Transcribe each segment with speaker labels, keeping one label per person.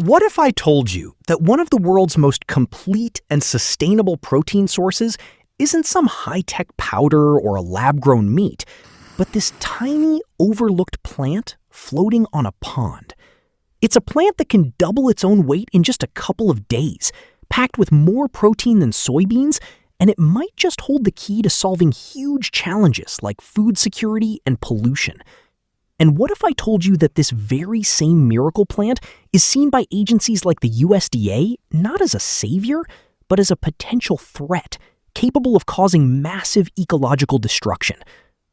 Speaker 1: What if I told you that one of the world's most complete and sustainable protein sources isn't some high-tech powder or a lab-grown meat, but this tiny, overlooked plant floating on a pond? It's a plant that can double its own weight in just a couple of days, packed with more protein than soybeans, and it might just hold the key to solving huge challenges like food security and pollution. And what if I told you that this very same miracle plant is seen by agencies like the USDA not as a savior, but as a potential threat, capable of causing massive ecological destruction?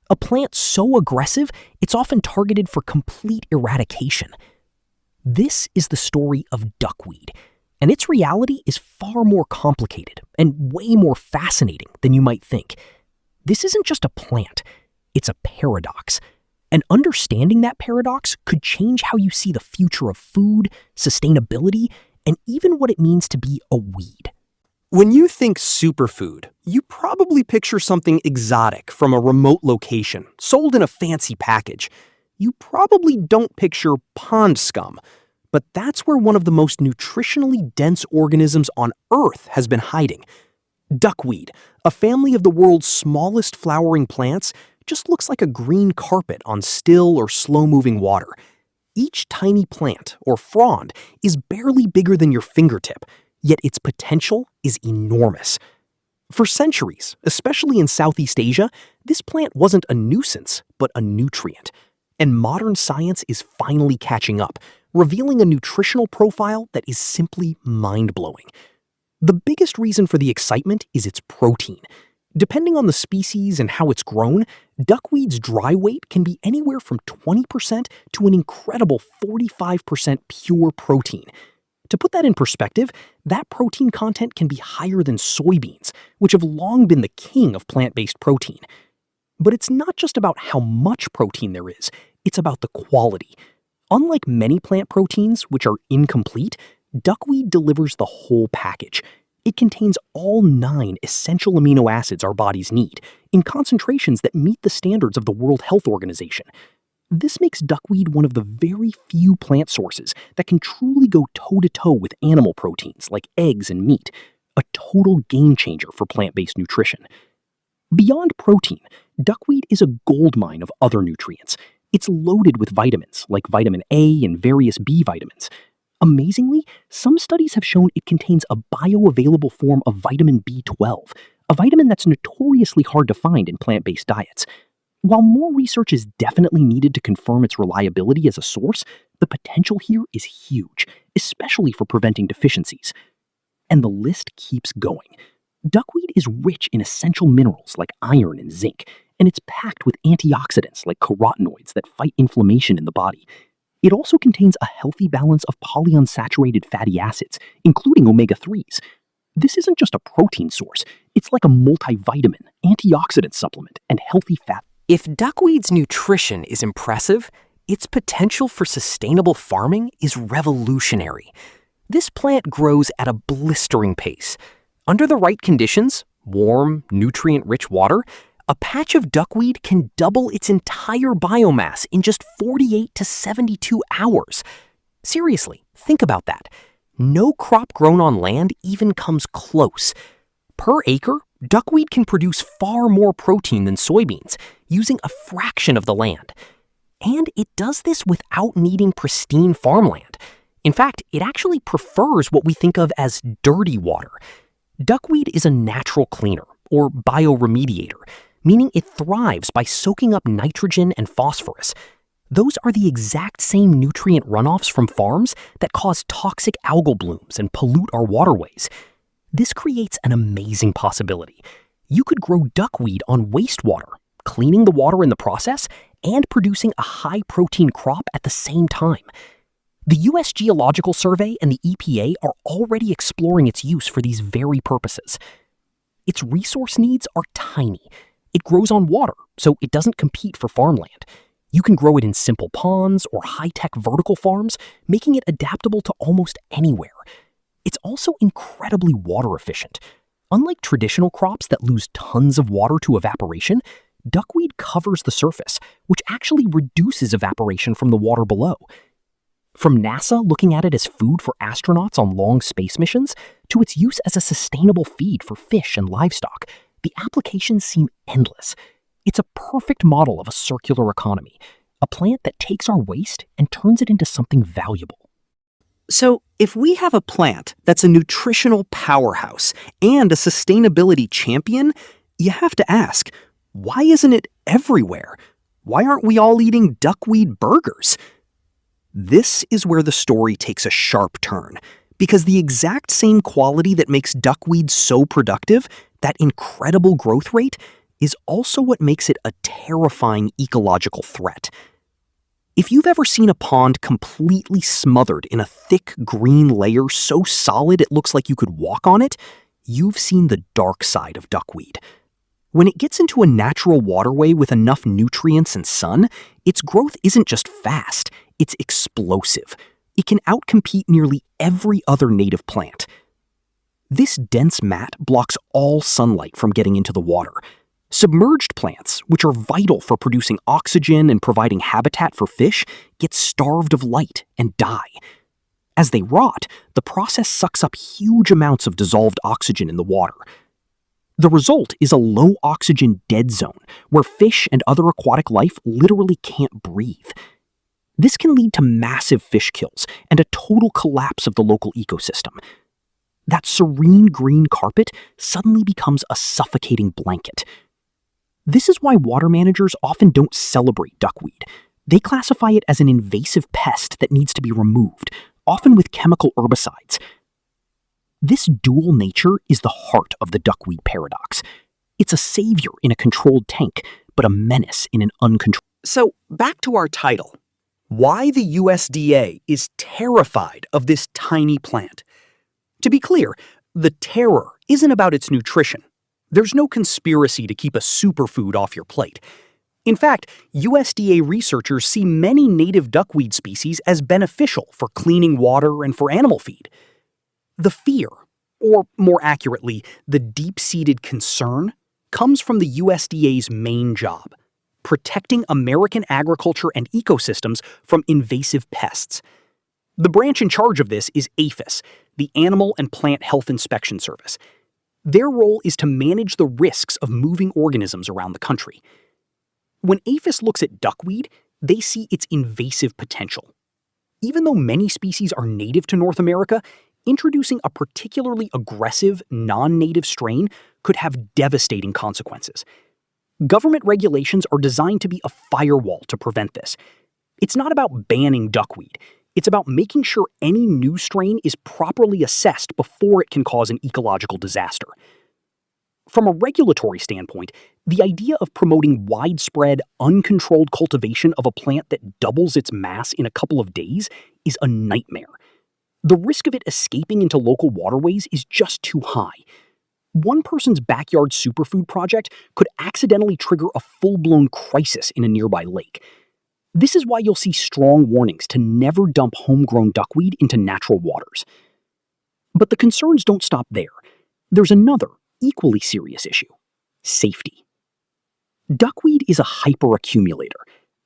Speaker 1: A plant so aggressive, it's often targeted for complete eradication. This is the story of duckweed, and its reality is far more complicated and way more fascinating than you might think. This isn't just a plant, it's a paradox. And understanding that paradox could change how you see the future of food, sustainability, and even what it means to be a weed.
Speaker 2: When you think superfood, you probably picture something exotic from a remote location, sold in a fancy package. You probably don't picture pond scum, but that's where one of the most nutritionally dense organisms on Earth has been hiding. Duckweed, a family of the world's smallest flowering plants, just looks like a green carpet on still or slow-moving water. Each tiny plant, or frond, is barely bigger than your fingertip, yet its potential is enormous. For centuries, especially in Southeast Asia, this plant wasn't a nuisance, but a nutrient. And modern science is finally catching up, revealing a nutritional profile that is simply mind-blowing. The biggest reason for the excitement is its protein. Depending on the species and how it's grown, duckweed's dry weight can be anywhere from 20% to an incredible 45% pure protein. To put that in perspective, that protein content can be higher than soybeans, which have long been the king of plant-based protein. But it's not just about how much protein there is, it's about the quality. Unlike many plant proteins, which are incomplete, duckweed delivers the whole package. It contains all 9 essential amino acids our bodies need, in concentrations that meet the standards of the World Health Organization. This makes duckweed one of the very few plant sources that can truly go toe-to-toe with animal proteins like eggs and meat, a total game-changer for plant-based nutrition. Beyond protein, duckweed is a goldmine of other nutrients. It's loaded with vitamins like vitamin A and various B vitamins. Amazingly, some studies have shown it contains a bioavailable form of vitamin B12, a vitamin that's notoriously hard to find in plant-based diets. While more research is definitely needed to confirm its reliability as a source, the potential here is huge, especially for preventing deficiencies. And the list keeps going. Duckweed is rich in essential minerals like iron and zinc, and it's packed with antioxidants like carotenoids that fight inflammation in the body. It also contains a healthy balance of polyunsaturated fatty acids, including omega-3s. This isn't just a protein source, it's like a multivitamin, antioxidant supplement, and healthy fat.
Speaker 3: If duckweed's nutrition is impressive, its potential for sustainable farming is revolutionary. This plant grows at a blistering pace. Under the right conditions, warm, nutrient-rich water, a patch of duckweed can double its entire biomass in just 48 to 72 hours. Seriously, think about that. No crop grown on land even comes close. Per acre, duckweed can produce far more protein than soybeans, using a fraction of the land. And it does this without needing pristine farmland. In fact, it actually prefers what we think of as dirty water. Duckweed is a natural cleaner, or bioremediator, meaning it thrives by soaking up nitrogen and phosphorus. Those are the exact same nutrient runoffs from farms that cause toxic algal blooms and pollute our waterways. This creates an amazing possibility. You could grow duckweed on wastewater, cleaning the water in the process and producing a high-protein crop at the same time. The U.S. Geological Survey and the EPA are already exploring its use for these very purposes. Its resource needs are tiny. It grows on water, so it doesn't compete for farmland. You can grow it in simple ponds or high-tech vertical farms, making it adaptable to almost anywhere. It's also incredibly water efficient. Unlike traditional crops that lose tons of water to evaporation, duckweed covers the surface, which actually reduces evaporation from the water below. From NASA looking at it as food for astronauts on long space missions, to its use as a sustainable feed for fish and livestock, the applications seem endless. It's a perfect model of a circular economy, a plant that takes our waste and turns it into something valuable.
Speaker 2: So, if we have a plant that's a nutritional powerhouse and a sustainability champion, you have to ask, why isn't it everywhere? Why aren't we all eating duckweed burgers? This is where the story takes a sharp turn, because the exact same quality that makes duckweed so productive, that incredible growth rate, is also what makes it a terrifying ecological threat. If you've ever seen a pond completely smothered in a thick green layer so solid it looks like you could walk on it, you've seen the dark side of duckweed. When it gets into a natural waterway with enough nutrients and sun, its growth isn't just fast, it's explosive. It can outcompete nearly every other native plant. This dense mat blocks all sunlight from getting into the water. Submerged plants, which are vital for producing oxygen and providing habitat for fish, get starved of light and die. As they rot, the process sucks up huge amounts of dissolved oxygen in the water. The result is a low-oxygen dead zone, where fish and other aquatic life literally can't breathe. This can lead to massive fish kills and a total collapse of the local ecosystem. That serene green carpet suddenly becomes a suffocating blanket. This is why water managers often don't celebrate duckweed. They classify it as an invasive pest that needs to be removed, often with chemical herbicides. This dual nature is the heart of the duckweed paradox. It's a savior in a controlled tank, but a menace in an uncontrolled. So, back to our title. Why the USDA is terrified of this tiny plant. To be clear, the terror isn't about its nutrition. There's no conspiracy to keep a superfood off your plate. In fact, USDA researchers see many native duckweed species as beneficial for cleaning water and for animal feed. The fear, or more accurately, the deep-seated concern, comes from the USDA's main job: protecting American agriculture and ecosystems from invasive pests. The branch in charge of this is APHIS, the Animal and Plant Health Inspection Service. Their role is to manage the risks of moving organisms around the country. When APHIS looks at duckweed, they see its invasive potential. Even though many species are native to North America, introducing a particularly aggressive, non-native strain could have devastating consequences. Government regulations are designed to be a firewall to prevent this. It's not about banning duckweed. It's about making sure any new strain is properly assessed before it can cause an ecological disaster. From a regulatory standpoint, the idea of promoting widespread, uncontrolled cultivation of a plant that doubles its mass in a couple of days is a nightmare. The risk of it escaping into local waterways is just too high. One person's backyard superfood project could accidentally trigger a full-blown crisis in a nearby lake. This is why you'll see strong warnings to never dump homegrown duckweed into natural waters. But the concerns don't stop there. There's another, equally serious issue: safety. Duckweed is a hyperaccumulator.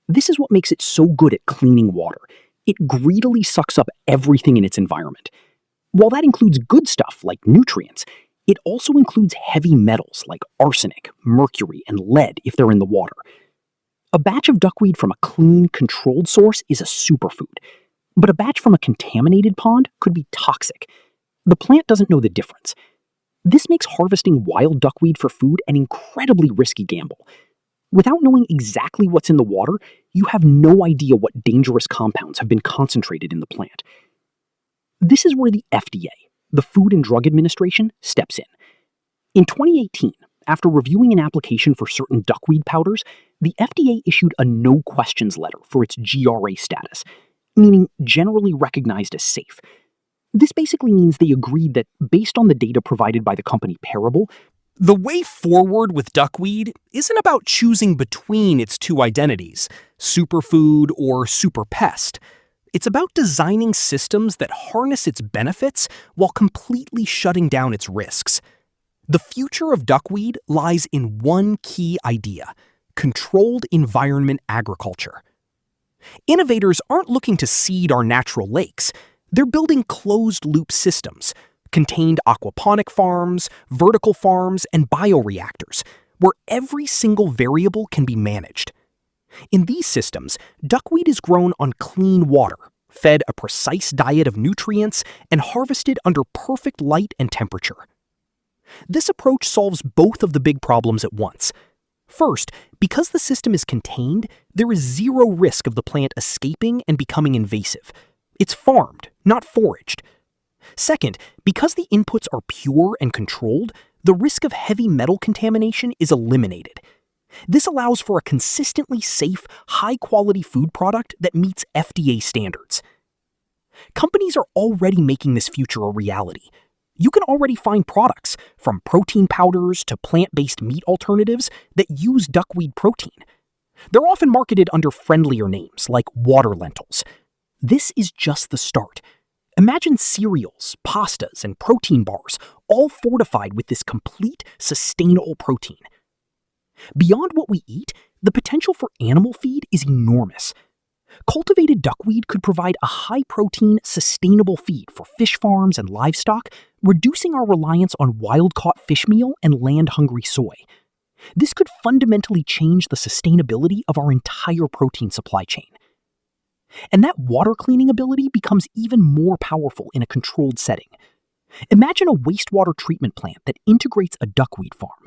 Speaker 2: This is what makes it so good at cleaning water. It greedily sucks up everything in its environment. While that includes good stuff like nutrients, it also includes heavy metals like arsenic, mercury, and lead if they're in the water. A batch of duckweed from a clean, controlled source is a superfood, but a batch from a contaminated pond could be toxic. The plant doesn't know the difference. This makes harvesting wild duckweed for food an incredibly risky gamble. Without knowing exactly what's in the water, you have no idea what dangerous compounds have been concentrated in the plant. This is where the FDA, the Food and Drug Administration, steps in. In 2018, after reviewing an application for certain duckweed powders, the FDA issued a no-questions letter for its GRA status, meaning generally recognized as safe. This basically means they agreed that, based on the data provided by the company Parable,
Speaker 1: The way forward with duckweed isn't about choosing between its two identities, superfood or superpest. It's about designing systems that harness its benefits while completely shutting down its risks. The future of duckweed lies in one key idea: controlled environment agriculture.
Speaker 2: Innovators aren't looking to seed our natural lakes. They're building closed-loop systems, contained aquaponic farms, vertical farms, and bioreactors, where every single variable can be managed. In these systems, duckweed is grown on clean water, fed a precise diet of nutrients, and harvested under perfect light and temperature. This approach solves both of the big problems at once. First, because the system is contained, there is zero risk of the plant escaping and becoming invasive. It's farmed, not foraged. Second, because the inputs are pure and controlled, the risk of heavy metal contamination is eliminated. This allows for a consistently safe, high-quality food product that meets FDA standards. Companies are already making this future a reality. You can already find products, from protein powders to plant-based meat alternatives, that use duckweed protein. They're often marketed under friendlier names, like water lentils. This is just the start. Imagine cereals, pastas, and protein bars, all fortified with this complete, sustainable protein. Beyond what we eat, the potential for animal feed is enormous. Cultivated duckweed could provide a high-protein, sustainable feed for fish farms and livestock, reducing our reliance on wild-caught fish meal and land-hungry soy. This could fundamentally change the sustainability of our entire protein supply chain. And that water-cleaning ability becomes even more powerful in a controlled setting. Imagine a wastewater treatment plant that integrates a duckweed farm.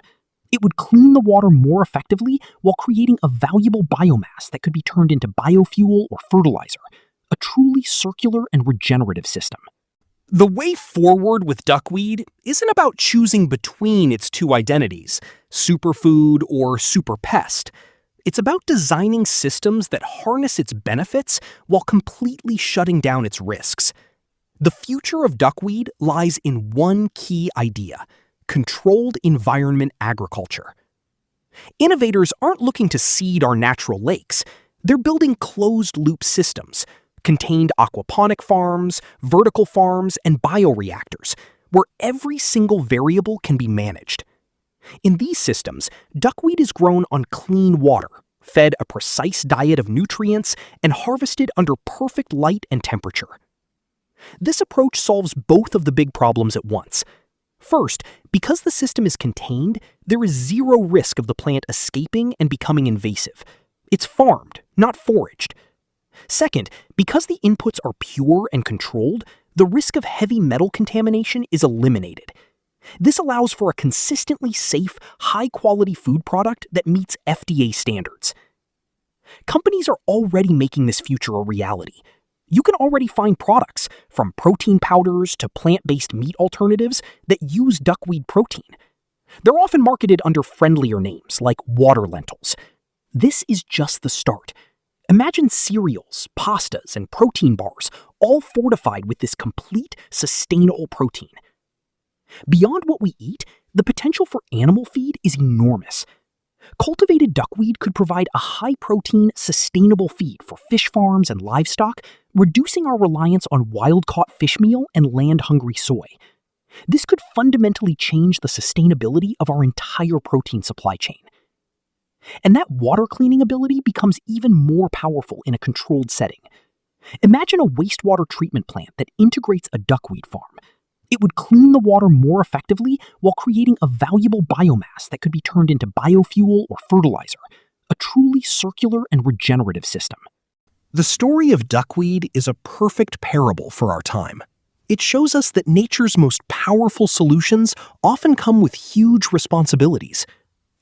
Speaker 2: It would clean the water more effectively while creating a valuable biomass that could be turned into biofuel or fertilizer, a truly circular and regenerative system.
Speaker 3: The way forward with duckweed isn't about choosing between its two identities, superfood or superpest. It's about designing systems that harness its benefits while completely shutting down its risks. The future of duckweed lies in one key idea: controlled environment agriculture. Innovators aren't looking to seed our natural lakes. They're building closed-loop systems, contained aquaponic farms, vertical farms, and bioreactors, where every single variable can be managed. In these systems, duckweed is grown on clean water, fed a precise diet of nutrients, and harvested under perfect light and temperature. This approach solves both of the big problems at once. First, because the system is contained, there is zero risk of the plant escaping and becoming invasive. It's farmed, not foraged. Second, because the inputs are pure and controlled, the risk of heavy metal contamination is eliminated. This allows for a consistently safe, high-quality food product that meets FDA standards. Companies are already making this future a reality. You can already find products, from protein powders to plant-based meat alternatives, that use duckweed protein. They're often marketed under friendlier names, like water lentils. This is just the start. Imagine cereals, pastas, and protein bars, all fortified with this complete, sustainable protein. Beyond what we eat, the potential for animal feed is enormous. Cultivated duckweed could provide a high-protein, sustainable feed for fish farms and livestock, reducing our reliance on wild-caught fish meal and land-hungry soy. This could fundamentally change the sustainability of our entire protein supply chain. And that water-cleaning ability becomes even more powerful in a controlled setting. Imagine a wastewater treatment plant that integrates a duckweed farm. It would clean the water more effectively while creating a valuable biomass that could be turned into biofuel or fertilizer, a truly circular and regenerative system.
Speaker 2: The story of duckweed is a perfect parable for our time. It shows us that nature's most powerful solutions often come with huge responsibilities.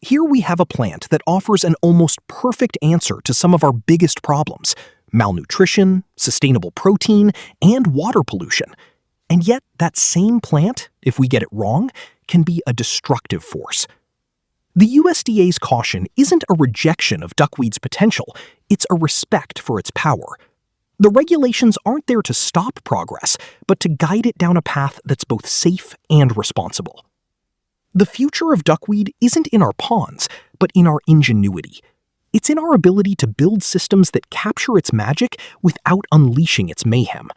Speaker 2: Here we have a plant that offers an almost perfect answer to some of our biggest problems: malnutrition, sustainable protein, and water pollution. And yet, that same plant, if we get it wrong, can be a destructive force. The USDA's caution isn't a rejection of duckweed's potential, it's a respect for its power. The regulations aren't there to stop progress, but to guide it down a path that's both safe and responsible. The future of duckweed isn't in our ponds, but in our ingenuity. It's in our ability to build systems that capture its magic without unleashing its mayhem.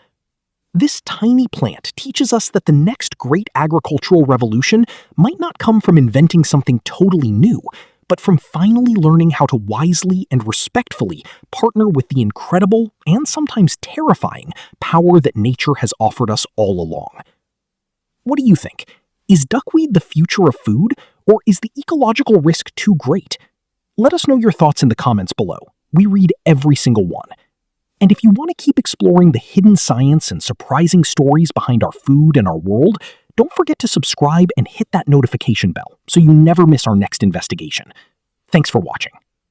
Speaker 2: This tiny plant teaches us that the next great agricultural revolution might not come from inventing something totally new,
Speaker 1: but from finally learning how to wisely and respectfully partner with the incredible and sometimes terrifying power that nature has offered us all along. What do you think? Is duckweed the future of food, or is the ecological risk too great? Let us know your thoughts in the comments below. We read every single one. And if you want to keep exploring the hidden science and surprising stories behind our food and our world, don't forget to subscribe and hit that notification bell so you never miss our next investigation. Thanks for watching.